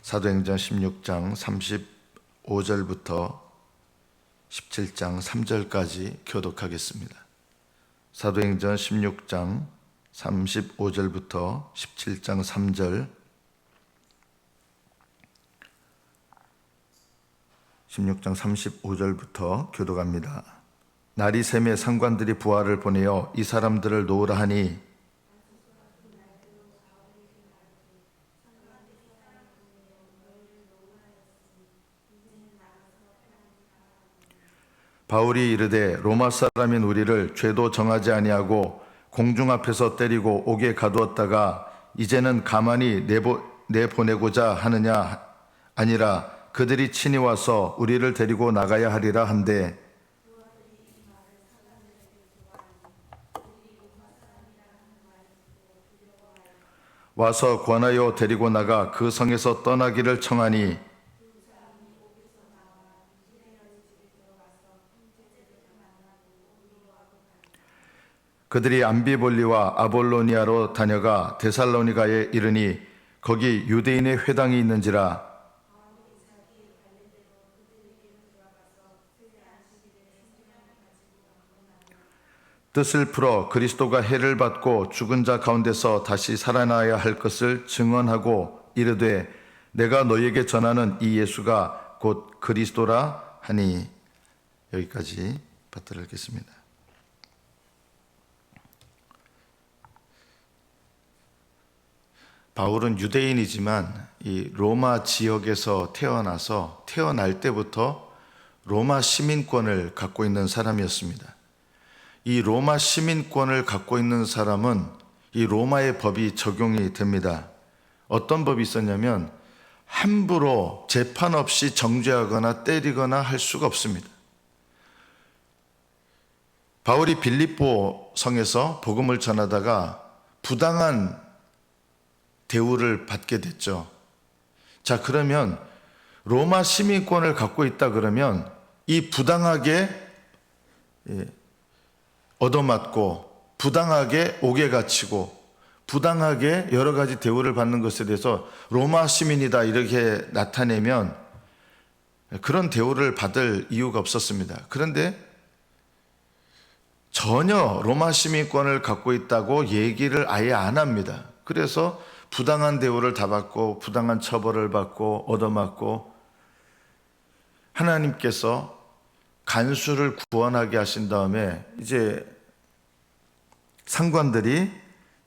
사도행전 16장 35절부터 17장 3절까지 교독하겠습니다. 사도행전 16장 35절부터 17장 3절, 16장 35절부터 교독합니다. 날이 새매 상관들이 부하를 보내어 이 사람들을 놓으라 하니 바울이 이르되 로마 사람인 우리를 죄도 정하지 아니하고 공중 앞에서 때리고 옥에 가두었다가 이제는 가만히 내보내고자 하느냐 아니라 그들이 친히 와서 우리를 데리고 나가야 하리라 한데 와서 권하여 데리고 나가 그 성에서 떠나기를 청하니 그들이 암비볼리와 아볼로니아로 다녀가 데살로니가에 이르니 거기 유대인의 회당이 있는지라. 뜻을 풀어 그리스도가 해를 받고 죽은 자 가운데서 다시 살아나야 할 것을 증언하고 이르되 내가 너희에게 전하는 이 예수가 곧 그리스도라 하니. 여기까지 받들어 읽겠습니다. 바울은 유대인이지만 이 로마 지역에서 태어날 때부터 로마 시민권을 갖고 있는 사람이었습니다. 이 로마 시민권을 갖고 있는 사람은 이 로마의 법이 적용이 됩니다. 어떤 법이 있었냐면 함부로 재판 없이 정죄하거나 때리거나 할 수가 없습니다. 바울이 빌립보 성에서 복음을 전하다가 부당한 대우를 받게 됐죠. 자, 그러면 로마 시민권을 갖고 있다 그러면 이 부당하게 얻어맞고 부당하게 옥에 갇히고 부당하게 여러 가지 대우를 받는 것에 대해서 로마 시민이다 이렇게 나타내면 그런 대우를 받을 이유가 없었습니다. 그런데 전혀 로마 시민권을 갖고 있다고 얘기를 아예 안 합니다. 그래서 부당한 대우를 다 받고 부당한 처벌을 받고 얻어맞고 하나님께서 간수를 구원하게 하신 다음에 이제 상관들이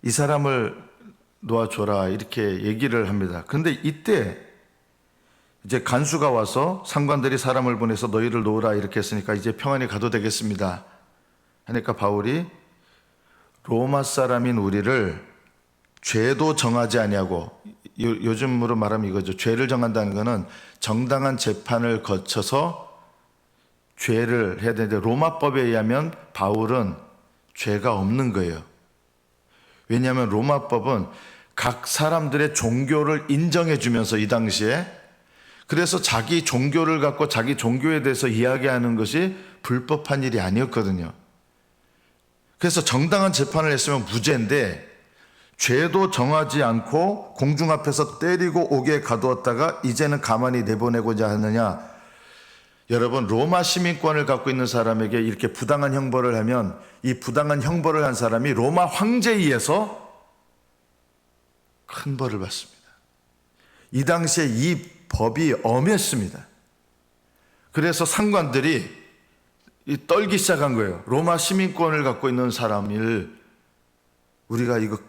이 사람을 놓아줘라 이렇게 얘기를 합니다. 그런데 이때 이제 간수가 와서 상관들이 사람을 보내서 너희를 놓으라 이렇게 했으니까 이제 평안히 가도 되겠습니다 하니까 바울이 로마 사람인 우리를 죄도 정하지 아니하고, 요즘으로 말하면 이거죠. 죄를 정한다는 것은 정당한 재판을 거쳐서 죄를 해야 되는데 로마법에 의하면 바울은 죄가 없는 거예요. 왜냐하면 로마법은 각 사람들의 종교를 인정해 주면서 이 당시에 그래서 자기 종교를 갖고 자기 종교에 대해서 이야기하는 것이 불법한 일이 아니었거든요. 그래서 정당한 재판을 했으면 무죄인데 죄도 정하지 않고 공중 앞에서 때리고 옥에 가두었다가 이제는 가만히 내보내고자 하느냐. 여러분, 로마 시민권을 갖고 있는 사람에게 이렇게 부당한 형벌을 하면 이 부당한 형벌을 한 사람이 로마 황제에 의해서 큰 벌을 받습니다. 이 당시에 이 법이 엄했습니다. 그래서 상관들이 떨기 시작한 거예요. 로마 시민권을 갖고 있는 사람을 우리가 이거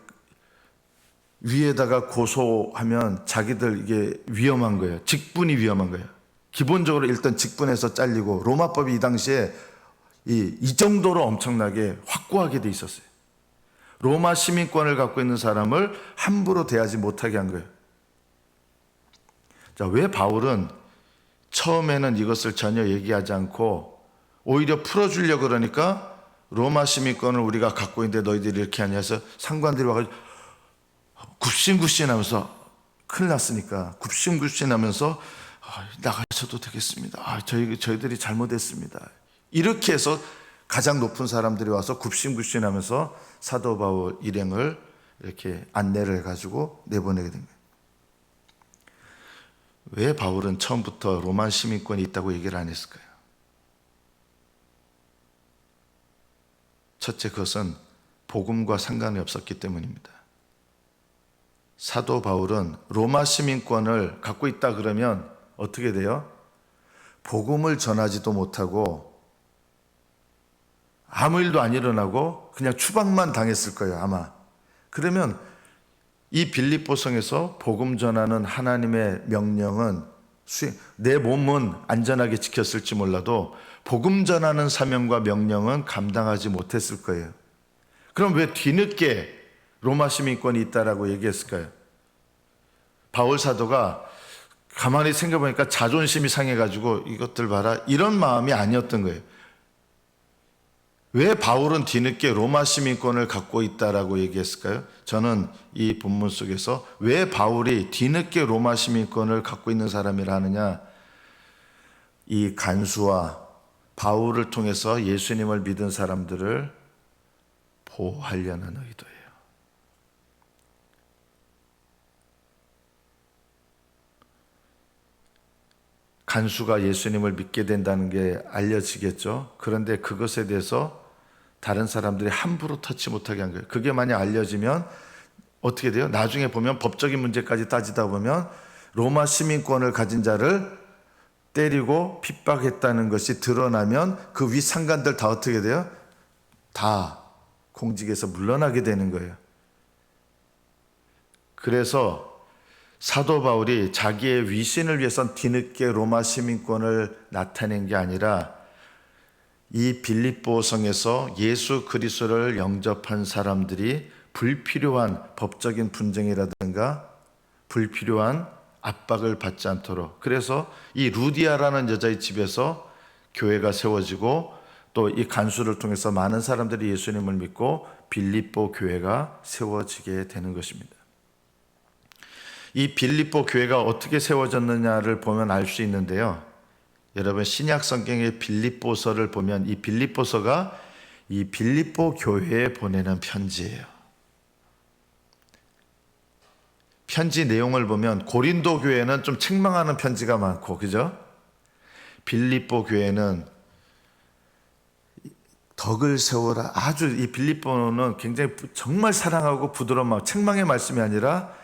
위에다가 고소하면 자기들 이게 위험한 거예요. 직분이 위험한 거예요. 기본적으로 일단 직분에서 잘리고 로마법이 이 당시에 이 정도로 엄청나게 확고하게 돼 있었어요. 로마 시민권을 갖고 있는 사람을 함부로 대하지 못하게 한 거예요. 자, 왜 바울은 처음에는 이것을 전혀 얘기하지 않고 오히려 풀어주려고 그러니까 로마 시민권을 우리가 갖고 있는데 너희들이 이렇게 하냐 해서 상관들이 와가지고 굽신굽신하면서 큰일 났으니까 굽신굽신하면서 나가셔도 되겠습니다. 저희들이 잘못했습니다. 이렇게 해서 가장 높은 사람들이 와서 굽신굽신하면서 사도 바울 일행을 이렇게 안내를 해가지고 내보내게 된 거예요. 왜 바울은 처음부터 로마 시민권이 있다고 얘기를 안 했을까요? 첫째, 그것은 복음과 상관이 없었기 때문입니다. 사도 바울은 로마 시민권을 갖고 있다 그러면 어떻게 돼요? 복음을 전하지도 못하고 아무 일도 안 일어나고 그냥 추방만 당했을 거예요, 아마. 그러면 이 빌립보성에서 복음 전하는 하나님의 명령은 내 몸은 안전하게 지켰을지 몰라도 복음 전하는 사명과 명령은 감당하지 못했을 거예요. 그럼 왜 뒤늦게 로마 시민권이 있다라고 얘기했을까요? 바울 사도가 가만히 생각해보니까 자존심이 상해가지고 이것들 봐라 이런 마음이 아니었던 거예요. 왜 바울은 뒤늦게 로마 시민권을 갖고 있다라고 얘기했을까요? 저는 이 본문 속에서 왜 바울이 뒤늦게 로마 시민권을 갖고 있는 사람이라 하느냐, 이 간수와 바울을 통해서 예수님을 믿은 사람들을 보호하려는 의도예요. 간수가 예수님을 믿게 된다는 게 알려지겠죠. 그런데 그것에 대해서 다른 사람들이 함부로 터치 못하게 한 거예요. 그게 만약 알려지면 어떻게 돼요? 나중에 보면 법적인 문제까지 따지다 보면 로마 시민권을 가진 자를 때리고 핍박했다는 것이 드러나면 그 위 상관들 다 어떻게 돼요? 다 공직에서 물러나게 되는 거예요. 그래서 사도 바울이 자기의 위신을 위해선 뒤늦게 로마 시민권을 나타낸 게 아니라 이 빌립보성에서 예수 그리스도를 영접한 사람들이 불필요한 법적인 분쟁이라든가 불필요한 압박을 받지 않도록, 그래서 이 루디아라는 여자의 집에서 교회가 세워지고 또 이 간수를 통해서 많은 사람들이 예수님을 믿고 빌립보 교회가 세워지게 되는 것입니다. 이 빌립보 교회가 어떻게 세워졌느냐를 보면 알 수 있는데요. 여러분 신약 성경의 빌립보서를 보면 이 빌립보서가 이 빌립보 교회에 보내는 편지예요. 편지 내용을 보면 고린도 교회는 좀 책망하는 편지가 많고, 그죠? 빌립보 교회는 덕을 세워라. 아주 이 빌립보는 굉장히 정말 사랑하고 부드러운 마음, 책망의 말씀이 아니라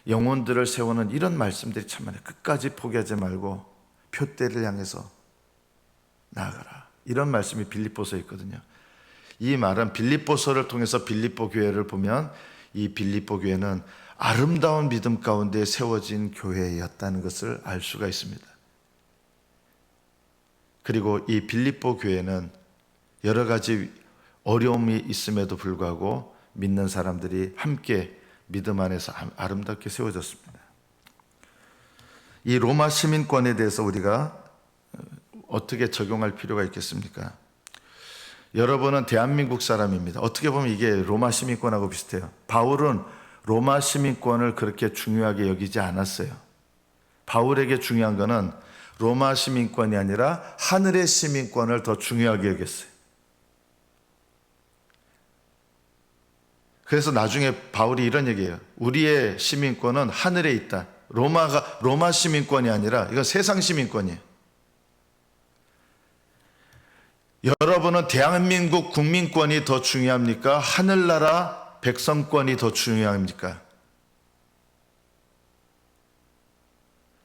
영혼들을 세우는 이런 말씀들이 참 많아요. 끝까지 포기하지 말고 표대를 향해서 나아가라. 이런 말씀이 빌립보서에 있거든요. 이 말은 빌립보서를 통해서 빌립보 교회를 보면 이 빌립보 교회는 아름다운 믿음 가운데 세워진 교회였다는 것을 알 수가 있습니다. 그리고 이 빌립보 교회는 여러 가지 어려움이 있음에도 불구하고 믿는 사람들이 함께 믿음 안에서 아름답게 세워졌습니다. 이 로마 시민권에 대해서 우리가 어떻게 적용할 필요가 있겠습니까? 여러분은 대한민국 사람입니다. 어떻게 보면 이게 로마 시민권하고 비슷해요. 바울은 로마 시민권을 그렇게 중요하게 여기지 않았어요. 바울에게 중요한 것은 로마 시민권이 아니라 하늘의 시민권을 더 중요하게 여겼어요. 그래서 나중에 바울이 이런 얘기해요. 우리의 시민권은 하늘에 있다. 로마 시민권이 아니라 이건 세상 시민권이에요. 여러분은 대한민국 국민권이 더 중요합니까? 하늘나라 백성권이 더 중요합니까?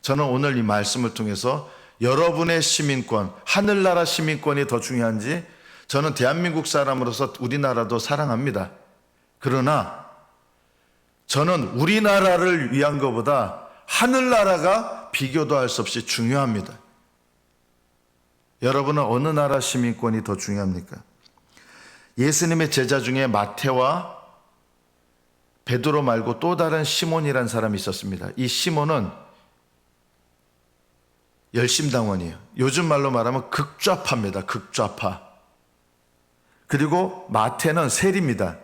저는 오늘 이 말씀을 통해서 여러분의 시민권, 하늘나라 시민권이 더 중요한지, 저는 대한민국 사람으로서 우리나라도 사랑합니다. 그러나 저는 우리나라를 위한 것보다 하늘나라가 비교도 할 수 없이 중요합니다. 여러분은 어느 나라 시민권이 더 중요합니까? 예수님의 제자 중에 마태와 베드로 말고 또 다른 시몬이라는 사람이 있었습니다. 이 시몬은 열심당원이에요. 요즘 말로 말하면 극좌파입니다. 극좌파. 그리고 마태는 세리입니다.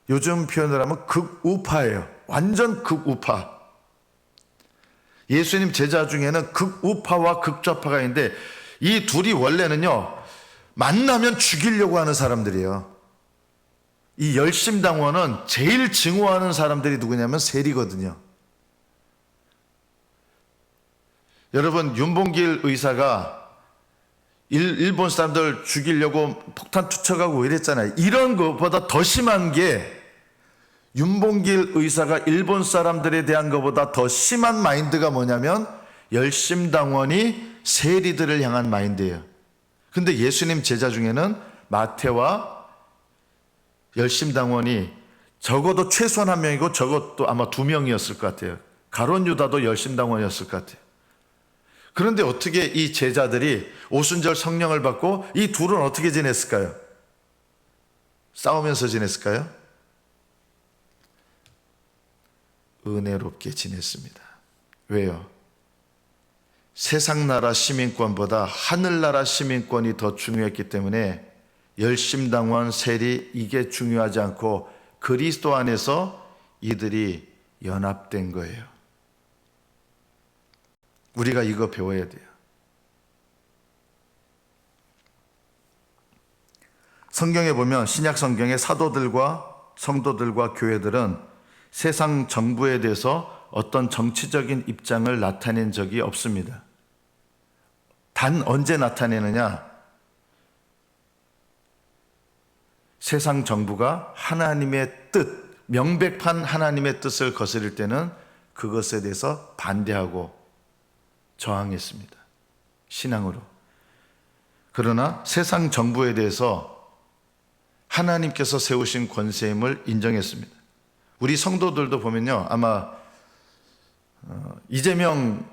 요즘 표현을 하면 극우파예요. 완전 극우파. 예수님 제자 중에는 극우파와 극좌파가 있는데 이 둘이 원래는요, 만나면 죽이려고 하는 사람들이에요. 이 열심당원은 제일 증오하는 사람들이 누구냐면 세리거든요. 여러분, 윤봉길 의사가 일본 사람들 죽이려고 폭탄 투척하고 이랬잖아요. 이런 것보다 더 심한 게 윤봉길 의사가 일본 사람들에 대한 것보다 더 심한 마인드가 뭐냐면 열심당원이 세리들을 향한 마인드예요. 근데 예수님 제자 중에는 마태와 열심당원이 적어도 최소한 한 명이고 적어도 아마 2명이었을 것 같아요. 가룟 유다도 열심당원이었을 것 같아요. 그런데 어떻게 이 제자들이 오순절 성령을 받고 이 둘은 어떻게 지냈을까요? 싸우면서 지냈을까요? 은혜롭게 지냈습니다. 왜요? 세상 나라 시민권보다 하늘나라 시민권이 더 중요했기 때문에 열심당원, 세리 이게 중요하지 않고 그리스도 안에서 이들이 연합된 거예요. 우리가 이거 배워야 돼요. 성경에 보면 신약 성경의 사도들과 성도들과 교회들은 세상 정부에 대해서 어떤 정치적인 입장을 나타낸 적이 없습니다. 단 언제 나타내느냐? 세상 정부가 하나님의 뜻, 명백한 하나님의 뜻을 거스릴 때는 그것에 대해서 반대하고 저항했습니다. 신앙으로. 그러나 세상 정부에 대해서 하나님께서 세우신 권세임을 인정했습니다. 우리 성도들도 보면요, 아마 이재명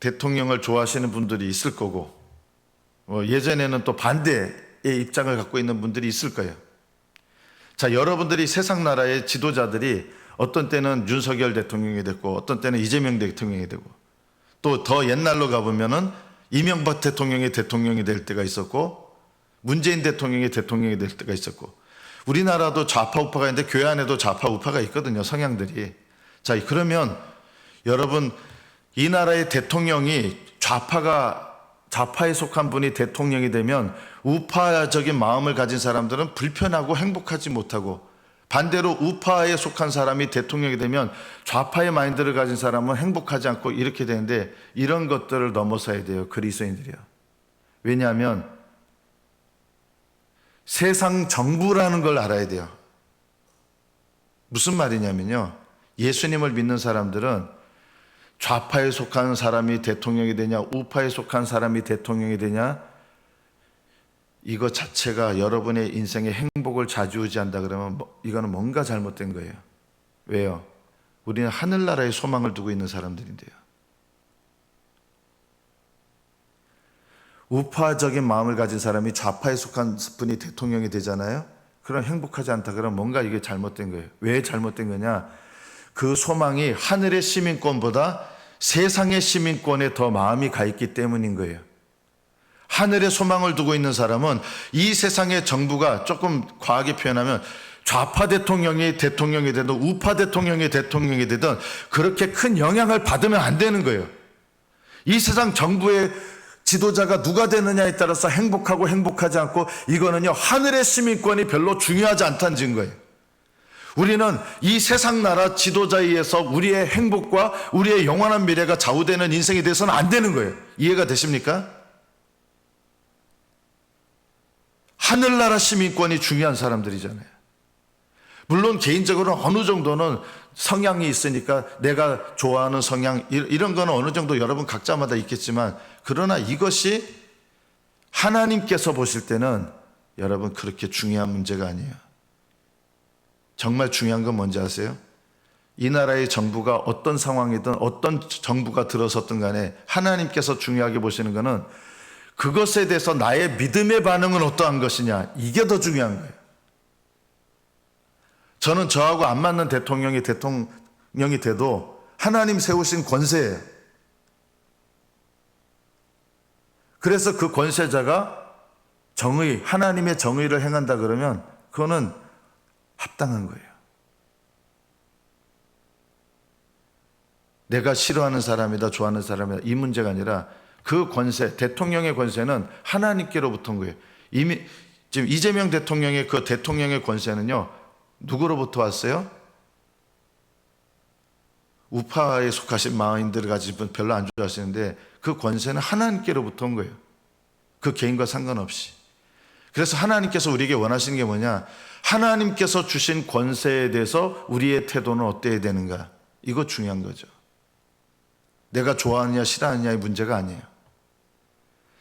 대통령을 좋아하시는 분들이 있을 거고 예전에는 또 반대의 입장을 갖고 있는 분들이 있을 거예요. 자, 여러분들이 세상 나라의 지도자들이 어떤 때는 윤석열 대통령이 됐고 어떤 때는 이재명 대통령이 되고 또 더 옛날로 가보면은 이명박 대통령이 될 때가 있었고 문재인 대통령이 될 때가 있었고 우리나라도 좌파 우파가 있는데 교회 안에도 좌파 우파가 있거든요. 성향들이. 자, 그러면 여러분 이 나라의 대통령이 좌파에 속한 분이 대통령이 되면 우파적인 마음을 가진 사람들은 불편하고 행복하지 못하고 반대로 우파에 속한 사람이 대통령이 되면 좌파의 마인드를 가진 사람은 행복하지 않고 이렇게 되는데 이런 것들을 넘어서야 돼요. 그리스도인들이요. 왜냐하면 세상 정부라는 걸 알아야 돼요. 무슨 말이냐면요. 예수님을 믿는 사람들은 좌파에 속한 사람이 대통령이 되냐 우파에 속한 사람이 대통령이 되냐 이거 자체가 여러분의 인생에 행복을 좌지우지한다 그러면 이거는 뭔가 잘못된 거예요. 왜요? 우리는 하늘나라에 소망을 두고 있는 사람들인데요. 우파적인 마음을 가진 사람이 좌파에 속한 분이 대통령이 되잖아요. 그럼 행복하지 않다 그러면 뭔가 이게 잘못된 거예요. 왜 잘못된 거냐? 그 소망이 하늘의 시민권보다 세상의 시민권에 더 마음이 가 있기 때문인 거예요. 하늘의 소망을 두고 있는 사람은 이 세상의 정부가 조금 과하게 표현하면 좌파 대통령이 되든 우파 대통령이 되든 그렇게 큰 영향을 받으면 안 되는 거예요. 이 세상 정부의 지도자가 누가 되느냐에 따라서 행복하고 행복하지 않고 이거는요 하늘의 시민권이 별로 중요하지 않다는 증거예요. 우리는 이 세상 나라 지도자에 의해서 우리의 행복과 우리의 영원한 미래가 좌우되는 인생이 돼서는 안 되는 거예요. 이해가 되십니까? 하늘나라 시민권이 중요한 사람들이잖아요. 물론 개인적으로 어느 정도는 성향이 있으니까 내가 좋아하는 성향 이런 거는 어느 정도 여러분 각자마다 있겠지만 그러나 이것이 하나님께서 보실 때는 여러분 그렇게 중요한 문제가 아니에요. 정말 중요한 건 뭔지 아세요? 이 나라의 정부가 어떤 상황이든 어떤 정부가 들어섰든 간에 하나님께서 중요하게 보시는 것은 그것에 대해서 나의 믿음의 반응은 어떠한 것이냐 이게 더 중요한 거예요. 저는 저하고 안 맞는 대통령이 돼도 하나님 세우신 권세예요. 그래서 그 권세자가 하나님의 정의를 행한다 그러면 그거는 합당한 거예요. 내가 싫어하는 사람이다 좋아하는 사람이다 이 문제가 아니라 그 권세, 대통령의 권세는 하나님께로부터 온 거예요. 이미 지금 이재명 대통령의 그 대통령의 권세는요 누구로부터 왔어요? 우파에 속하신 마인드를 가진 분 별로 안 좋아하시는데 그 권세는 하나님께로부터 온 거예요. 그 개인과 상관없이. 그래서 하나님께서 우리에게 원하시는 게 뭐냐? 하나님께서 주신 권세에 대해서 우리의 태도는 어때야 되는가? 이거 중요한 거죠. 내가 좋아하느냐 싫어하느냐의 문제가 아니에요.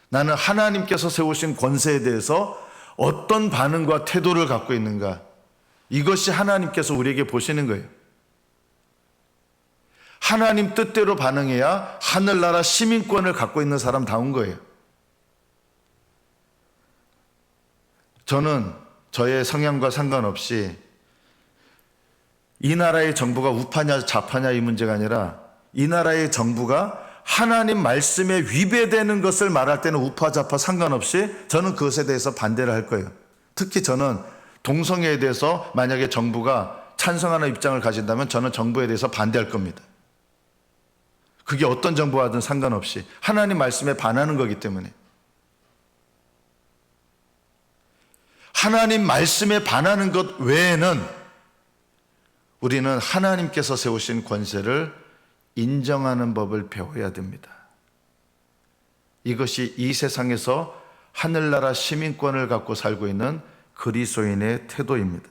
나는 하나님께서 세우신 권세에 대해서 어떤 반응과 태도를 갖고 있는가? 이것이 하나님께서 우리에게 보시는 거예요. 하나님 뜻대로 반응해야 하늘나라 시민권을 갖고 있는 사람다운 거예요. 저는 저의 성향과 상관없이 이 나라의 정부가 우파냐 좌파냐 이 문제가 아니라 이 나라의 정부가 하나님 말씀에 위배되는 것을 말할 때는 우파 좌파 상관없이 저는 그것에 대해서 반대를 할 거예요. 특히 저는 동성애에 대해서 만약에 정부가 찬성하는 입장을 가진다면 저는 정부에 대해서 반대할 겁니다. 그게 어떤 정부와든 상관없이 하나님 말씀에 반하는 거기 때문에. 하나님 말씀에 반하는 것 외에는 우리는 하나님께서 세우신 권세를 인정하는 법을 배워야 됩니다. 이것이 이 세상에서 하늘나라 시민권을 갖고 살고 있는 그리스도인의 태도입니다.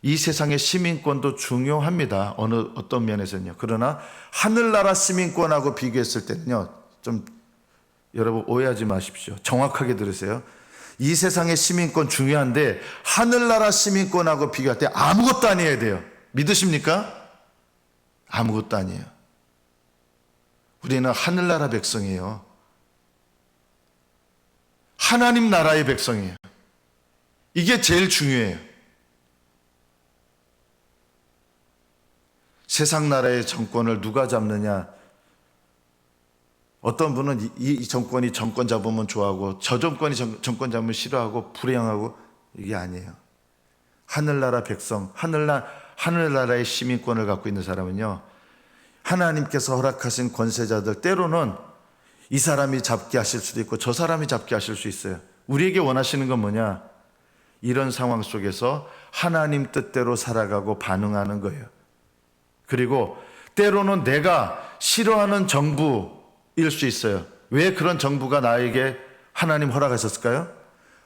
이 세상의 시민권도 중요합니다. 어떤 면에서는요. 그러나 하늘나라 시민권하고 비교했을 때는요. 좀 여러분 오해하지 마십시오. 정확하게 들으세요. 이 세상의 시민권 중요한데 하늘나라 시민권하고 비교할 때 아무것도 아니어야 돼요. 믿으십니까? 아무것도 아니에요. 우리는 하늘나라 백성이에요. 하나님 나라의 백성이에요. 이게 제일 중요해요. 세상 나라의 정권을 누가 잡느냐? 어떤 분은 이 정권이 정권 잡으면 좋아하고 저 정권이 정권 잡으면 싫어하고 불행하고 이게 아니에요. 하늘나라 백성, 하늘나라의 시민권을 갖고 있는 사람은요. 하나님께서 허락하신 권세자들 때로는 이 사람이 잡게 하실 수도 있고 저 사람이 잡게 하실 수 있어요. 우리에게 원하시는 건 뭐냐? 이런 상황 속에서 하나님 뜻대로 살아가고 반응하는 거예요. 그리고 때로는 내가 싫어하는 정부일 수 있어요. 왜 그런 정부가 나에게 하나님 허락하셨을까요?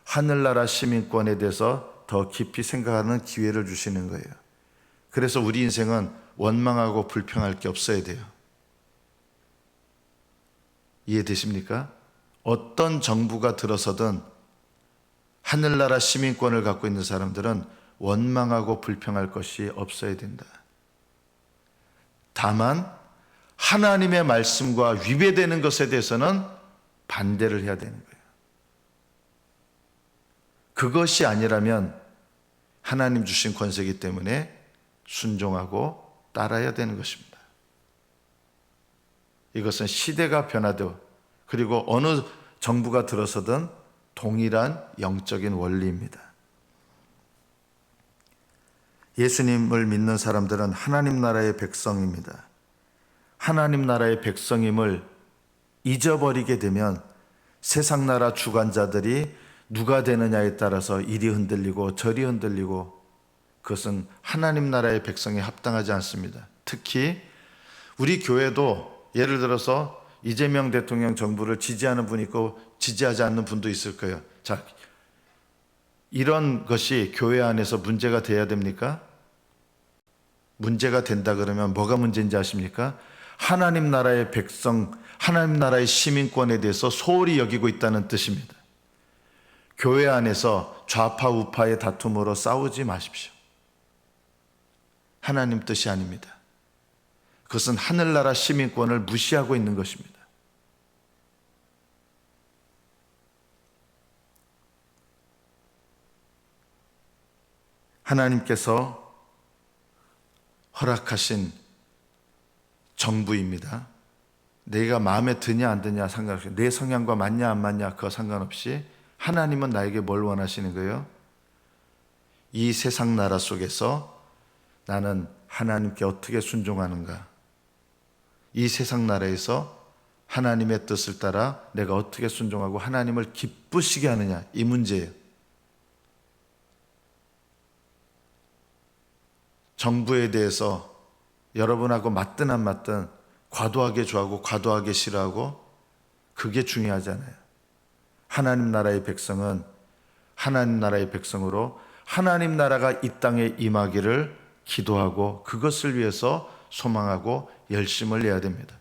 하늘나라 시민권에 대해서 더 깊이 생각하는 기회를 주시는 거예요. 그래서 우리 인생은 원망하고 불평할 게 없어야 돼요. 이해되십니까? 어떤 정부가 들어서든 하늘나라 시민권을 갖고 있는 사람들은 원망하고 불평할 것이 없어야 된다. 다만 하나님의 말씀과 위배되는 것에 대해서는 반대를 해야 되는 거예요. 그것이 아니라면 하나님 주신 권세이기 때문에 순종하고 따라야 되는 것입니다. 이것은 시대가 변화되고 그리고 어느 정부가 들어서든 동일한 영적인 원리입니다. 예수님을 믿는 사람들은 하나님 나라의 백성입니다. 하나님 나라의 백성임을 잊어버리게 되면 세상 나라 주관자들이 누가 되느냐에 따라서 이리 흔들리고 저리 흔들리고 그것은 하나님 나라의 백성에 합당하지 않습니다. 특히 우리 교회도 예를 들어서 이재명 대통령 정부를 지지하는 분이 있고 지지하지 않는 분도 있을 거예요. 자, 이런 것이 교회 안에서 문제가 돼야 됩니까? 문제가 된다 그러면 뭐가 문제인지 아십니까? 하나님 나라의 백성, 하나님 나라의 시민권에 대해서 소홀히 여기고 있다는 뜻입니다. 교회 안에서 좌파 우파의 다툼으로 싸우지 마십시오. 하나님 뜻이 아닙니다. 그것은 하늘나라 시민권을 무시하고 있는 것입니다. 하나님께서 허락하신 정부입니다. 내가 마음에 드냐 안 드냐 상관없이 내 성향과 맞냐 안 맞냐 그거 상관없이 하나님은 나에게 뭘 원하시는 거예요? 이 세상 나라 속에서 나는 하나님께 어떻게 순종하는가? 이 세상 나라에서 하나님의 뜻을 따라 내가 어떻게 순종하고 하나님을 기쁘시게 하느냐 이 문제예요. 정부에 대해서 여러분하고 맞든 안 맞든 과도하게 좋아하고 과도하게 싫어하고 그게 중요하잖아요. 하나님 나라의 백성은 하나님 나라의 백성으로 하나님 나라가 이 땅에 임하기를 기도하고 그것을 위해서 소망하고 열심을 내야 됩니다.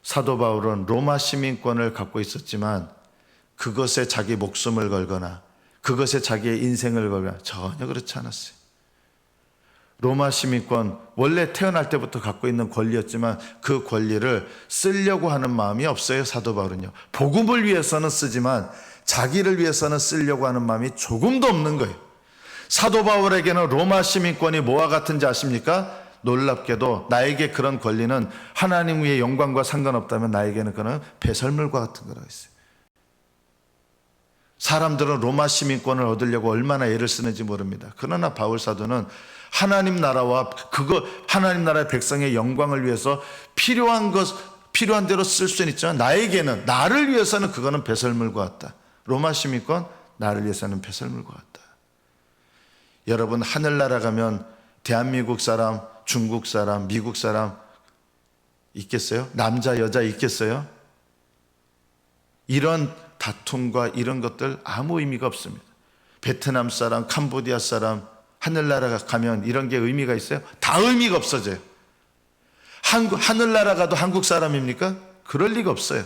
사도 바울은 로마 시민권을 갖고 있었지만 그것에 자기 목숨을 걸거나 그것에 자기의 인생을 걸거나 전혀 그렇지 않았어요. 로마 시민권 원래 태어날 때부터 갖고 있는 권리였지만 그 권리를 쓰려고 하는 마음이 없어요. 사도 바울은요. 복음을 위해서는 쓰지만 자기를 위해서는 쓰려고 하는 마음이 조금도 없는 거예요. 사도 바울에게는 로마 시민권이 뭐와 같은지 아십니까? 놀랍게도 나에게 그런 권리는 하나님 위의 영광과 상관없다면 나에게는 그는 배설물과 같은 거라고 했어요. 사람들은 로마 시민권을 얻으려고 얼마나 애를 쓰는지 모릅니다. 그러나 바울 사도는 하나님 나라와 하나님 나라의 백성의 영광을 위해서 필요한 대로 쓸 수는 있지만 나를 위해서는 그거는 배설물과 같다. 로마 시민권 나를 위해서는 배설물과 같다. 여러분 하늘나라 가면 대한민국 사람, 중국 사람, 미국 사람 있겠어요? 남자, 여자 있겠어요? 이런 다툼과 이런 것들 아무 의미가 없습니다. 베트남 사람, 캄보디아 사람, 하늘나라 가면 이런 게 의미가 있어요? 다 의미가 없어져요. 하늘나라 가도 한국 사람입니까? 그럴 리가 없어요.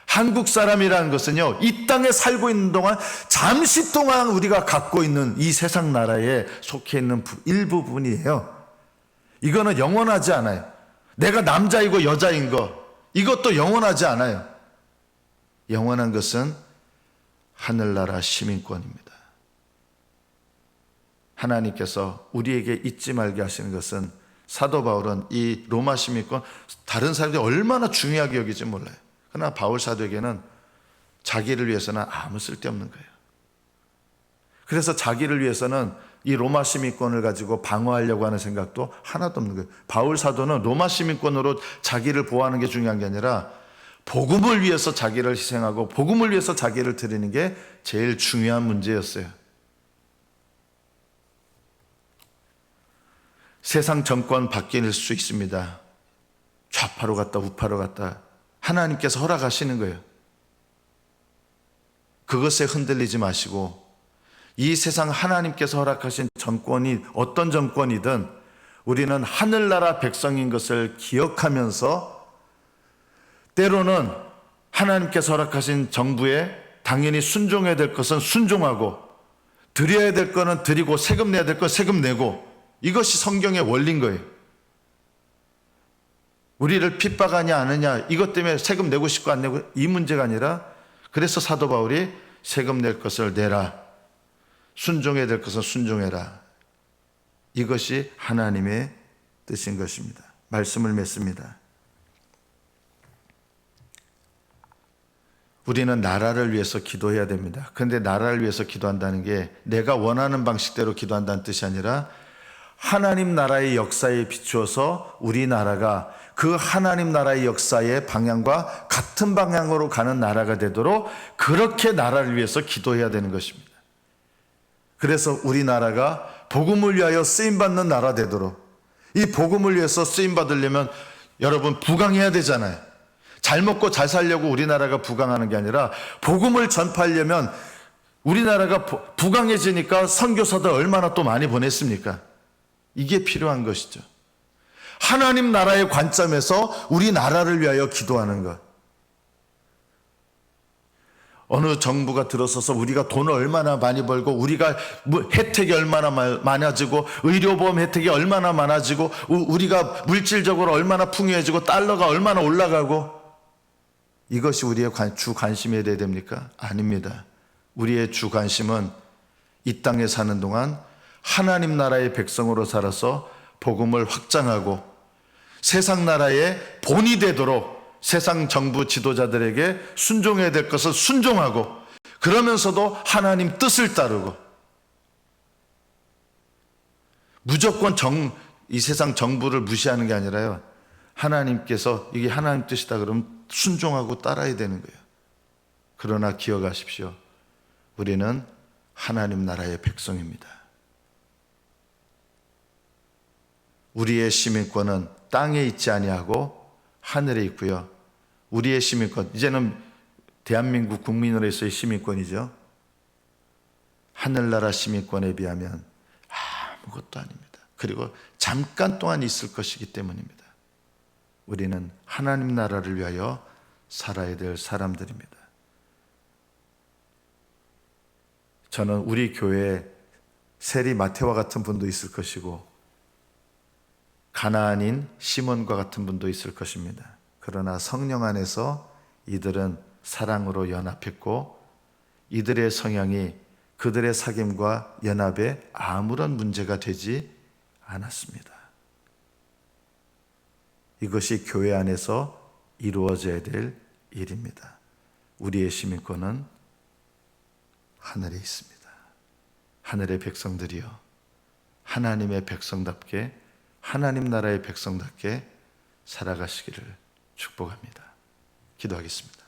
한국 사람이라는 것은요, 이 땅에 살고 있는 동안 잠시 동안 우리가 갖고 있는 이 세상 나라에 속해 있는 일부분이에요. 이거는 영원하지 않아요. 내가 남자이고 여자인 거 이것도 영원하지 않아요. 영원한 것은 하늘나라 시민권입니다. 하나님께서 우리에게 잊지 말게 하시는 것은 사도 바울은 이 로마 시민권 다른 사람들이 얼마나 중요하게 여기지 몰라요. 그러나 바울 사도에게는 자기를 위해서는 아무 쓸데없는 거예요. 그래서 자기를 위해서는 이 로마 시민권을 가지고 방어하려고 하는 생각도 하나도 없는 거예요. 바울 사도는 로마 시민권으로 자기를 보호하는 게 중요한 게 아니라 복음을 위해서 자기를 희생하고 복음을 위해서 자기를 드리는 게 제일 중요한 문제였어요. 세상 정권 바뀔 수 있습니다. 좌파로 갔다 우파로 갔다 하나님께서 허락하시는 거예요. 그것에 흔들리지 마시고 이 세상 하나님께서 허락하신 정권이 어떤 정권이든 우리는 하늘나라 백성인 것을 기억하면서 때로는 하나님께서 허락하신 정부에 당연히 순종해야 될 것은 순종하고 드려야 될 것은 드리고 세금 내야 될 것 세금 내고 이것이 성경의 원리인 거예요. 우리를 핍박하냐 안 하냐 이것 때문에 세금 내고 싶고 안 내고 이 문제가 아니라 그래서 사도 바울이 세금 낼 것을 내라. 순종해야 될 것은 순종해라. 이것이 하나님의 뜻인 것입니다. 말씀을 맺습니다. 우리는 나라를 위해서 기도해야 됩니다. 그런데 나라를 위해서 기도한다는 게 내가 원하는 방식대로 기도한다는 뜻이 아니라 하나님 나라의 역사에 비추어서 우리나라가 그 하나님 나라의 역사의 방향과 같은 방향으로 가는 나라가 되도록 그렇게 나라를 위해서 기도해야 되는 것입니다. 그래서 우리나라가 복음을 위하여 쓰임받는 나라 되도록 이 복음을 위해서 쓰임받으려면 여러분 부강해야 되잖아요. 잘 먹고 잘 살려고 우리나라가 부강하는 게 아니라 복음을 전파하려면 우리나라가 부강해지니까 선교사들 얼마나 또 많이 보냈습니까? 이게 필요한 것이죠. 하나님 나라의 관점에서 우리나라를 위하여 기도하는 것. 어느 정부가 들어서서 우리가 돈을 얼마나 많이 벌고 우리가 혜택이 얼마나 많아지고 의료보험 혜택이 얼마나 많아지고 우리가 물질적으로 얼마나 풍요해지고 달러가 얼마나 올라가고 이것이 우리의 주 관심이 되어야 됩니까? 아닙니다. 우리의 주 관심은 이 땅에 사는 동안 하나님 나라의 백성으로 살아서 복음을 확장하고 세상 나라의 본이 되도록 세상 정부 지도자들에게 순종해야 될 것을 순종하고 그러면서도 하나님 뜻을 따르고 무조건 이 세상 정부를 무시하는 게 아니라요. 하나님께서 이게 하나님 뜻이다 그러면 순종하고 따라야 되는 거예요. 그러나 기억하십시오. 우리는 하나님 나라의 백성입니다. 우리의 시민권은 땅에 있지 아니하고 하늘에 있고요. 우리의 시민권, 이제는 대한민국 국민으로서의 시민권이죠. 하늘나라 시민권에 비하면 아무것도 아닙니다. 그리고 잠깐 동안 있을 것이기 때문입니다. 우리는 하나님 나라를 위하여 살아야 될 사람들입니다. 저는 우리 교회에 세리 마태와 같은 분도 있을 것이고 가나안인 시몬과 같은 분도 있을 것입니다. 그러나 성령 안에서 이들은 사랑으로 연합했고 이들의 성향이 그들의 사귐과 연합에 아무런 문제가 되지 않았습니다. 이것이 교회 안에서 이루어져야 될 일입니다. 우리의 시민권은 하늘에 있습니다. 하늘의 백성들이여 하나님의 백성답게 하나님 나라의 백성답게 살아가시기를 축복합니다. 기도하겠습니다.